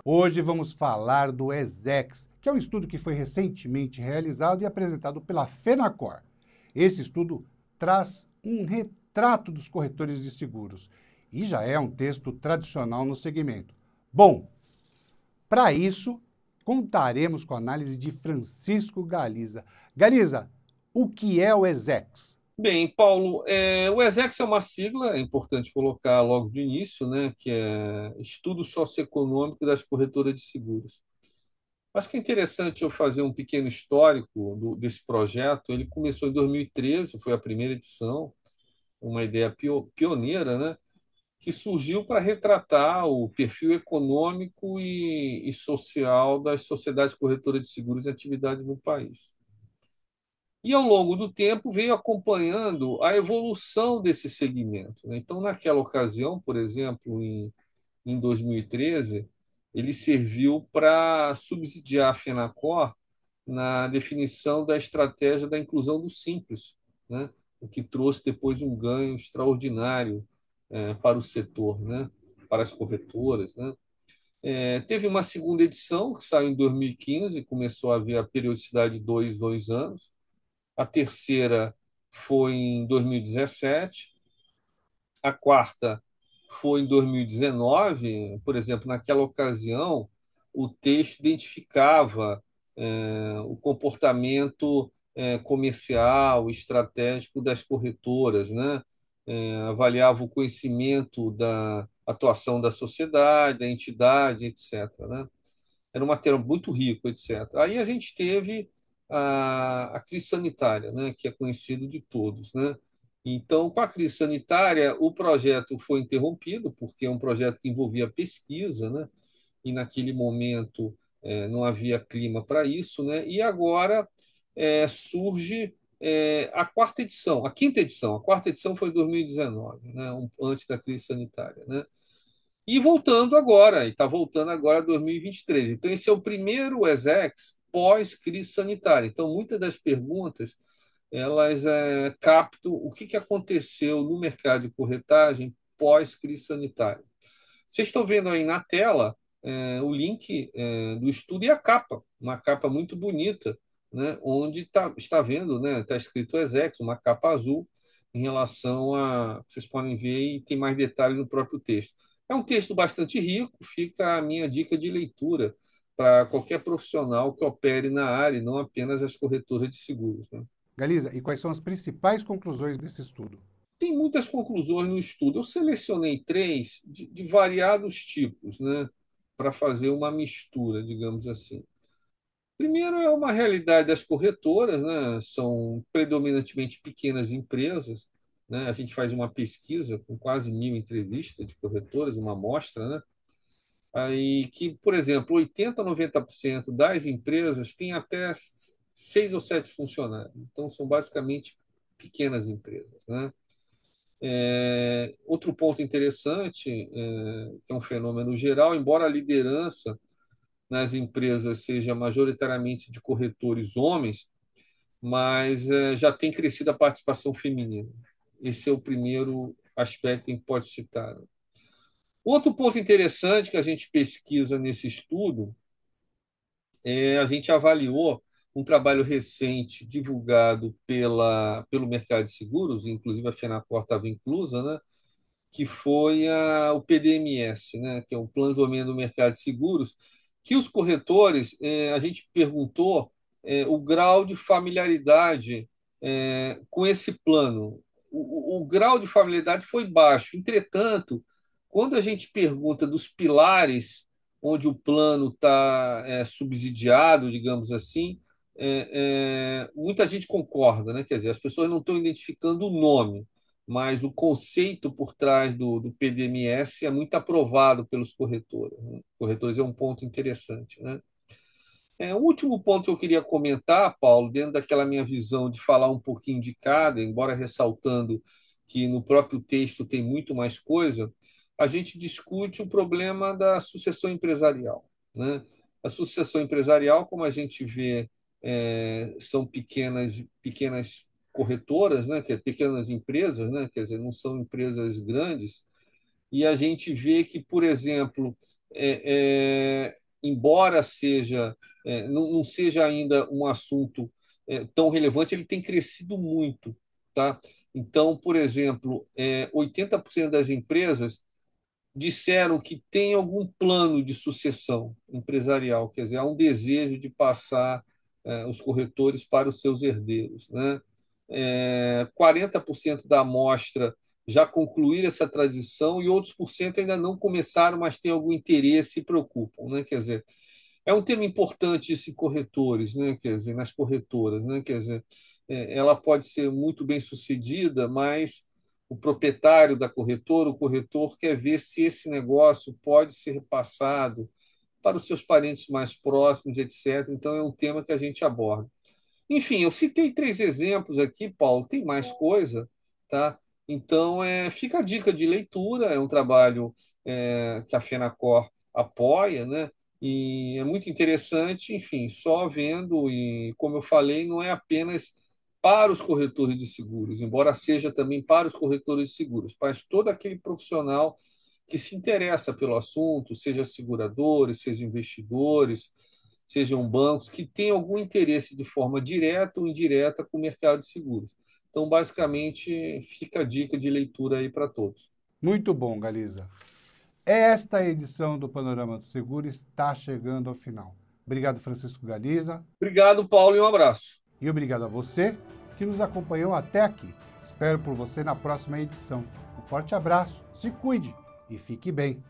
Hoje vamos falar do ESEX, que é um estudo que foi recentemente realizado e apresentado pela Fenacor. Esse estudo traz um retrato dos corretores de seguros e já é um texto tradicional no segmento. Bom, para isso, contaremos com a análise de Francisco Galiza. Galiza, o que é o ESEX? Bem, Paulo, o ESEX é uma sigla, é importante colocar logo de início, né, que é Estudo Socioeconômico das Corretoras de Seguros. Acho que é interessante eu fazer um pequeno histórico desse projeto. Ele começou em 2013, foi a primeira edição, uma ideia pioneira, né, que surgiu para retratar o perfil econômico e social das sociedades corretoras de seguros em atividade no país. E, ao longo do tempo, veio acompanhando a evolução desse segmento, né? Então, naquela ocasião, por exemplo, em 2013, ele serviu para subsidiar a Fenacor na definição da estratégia da inclusão do Simples, né? O que trouxe depois um ganho extraordinário para o setor, né? Para as corretoras, né? Teve uma segunda edição, que saiu em 2015, começou a haver a periodicidade de dois anos. A terceira foi em 2017, a quarta foi em 2019. Por exemplo, naquela ocasião, o texto identificava o comportamento comercial, estratégico das corretoras, né? Avaliava o conhecimento da atuação da sociedade, da entidade, etc., né? Era um material muito rico, etc. Aí a gente teve a crise sanitária, né, que é conhecido de todos, né? Então, com a crise sanitária, o projeto foi interrompido, porque é um projeto que envolvia pesquisa, né? E naquele momento não havia clima para isso, né? E agora surge a quarta edição, a quinta edição. A quarta edição foi em 2019, né? Antes da crise sanitária, né? E voltando agora, e está voltando agora 2023. Então, esse é o primeiro ESEX pós-crise sanitária. Então, muitas das perguntas elas captam o que aconteceu no mercado de corretagem pós-crise sanitária. Vocês estão vendo aí na tela o link do estudo e a capa, uma capa muito bonita, né, onde está vendo, né, está escrito ESEX, uma capa azul, em relação a. Vocês podem ver e tem mais detalhes no próprio texto. É um texto bastante rico, fica a minha dica de leitura para qualquer profissional que opere na área, e não apenas as corretoras de seguros, né? Galiza, e quais são as principais conclusões desse estudo? Tem muitas conclusões no estudo. Eu selecionei três de variados tipos, né, para fazer uma mistura, digamos assim. Primeiro é uma realidade das corretoras, né? São predominantemente pequenas empresas, né? A gente faz uma pesquisa com quase 1.000 entrevistas de corretoras, uma amostra, né? Aí que, por exemplo, 80 a 90% das empresas têm até 6 ou 7 funcionários. Então, são basicamente pequenas empresas, né? Outro ponto interessante, que é um fenômeno geral, embora a liderança nas empresas seja majoritariamente de corretores homens, mas já tem crescido a participação feminina. Esse é o primeiro aspecto que pode citar. Outro ponto interessante que a gente pesquisa nesse estudo a gente avaliou um trabalho recente divulgado pelo mercado de seguros, inclusive a Fenacor estava inclusa, né? Que foi o PDMS, né, que é o Plano de Desenvolvimento do Mercado de Seguros, que os corretores, a gente perguntou o grau de familiaridade com esse plano. O grau de familiaridade foi baixo. Entretanto, quando a gente pergunta dos pilares onde o plano está subsidiado, digamos assim, muita gente concorda, né? Quer dizer, as pessoas não estão identificando o nome, mas o conceito por trás do PDMS é muito aprovado pelos corretores, né? Corretores é um ponto interessante, né? O último ponto que eu queria comentar, Paulo, dentro daquela minha visão de falar um pouquinho de cada, embora ressaltando que no próprio texto tem muito mais coisa, a gente discute o problema da sucessão empresarial, né? A sucessão empresarial, como a gente vê, são pequenas corretoras, né? Que é pequenas empresas, né? Quer dizer, não são empresas grandes, e a gente vê que, por exemplo, embora não seja ainda um assunto tão relevante, ele tem crescido muito, tá? Então, por exemplo, 80% das empresas disseram que tem algum plano de sucessão empresarial, quer dizer, há um desejo de passar os corretores para os seus herdeiros, né? 40% da amostra já concluíram essa transição e outros por cento ainda não começaram, mas têm algum interesse e se preocupam, né? Quer dizer, é um tema importante isso em corretores, né? Quer dizer, nas corretoras, né? Quer dizer, ela pode ser muito bem sucedida, mas o proprietário da corretora, o corretor, quer ver se esse negócio pode ser repassado para os seus parentes mais próximos, etc. Então, é um tema que a gente aborda. Enfim, eu citei 3 exemplos aqui, Paulo, tem mais coisa, tá? Então, fica a dica de leitura, é um trabalho que a FENACOR apoia, né? E é muito interessante, enfim, só vendo, e como eu falei, não é apenas para os corretores de seguros, embora seja também para os corretores de seguros, mas todo aquele profissional que se interessa pelo assunto, seja seguradores, seja investidores, sejam bancos, que têm algum interesse de forma direta ou indireta com o mercado de seguros. Então, basicamente, fica a dica de leitura aí para todos. Muito bom, Galiza. Esta edição do Panorama do Seguro está chegando ao final. Obrigado, Francisco Galiza, Obrigado, Paulo, e um abraço. e obrigado a você que nos acompanhou até aqui. Espero por você na próxima edição. Um forte abraço, se cuide e fique bem.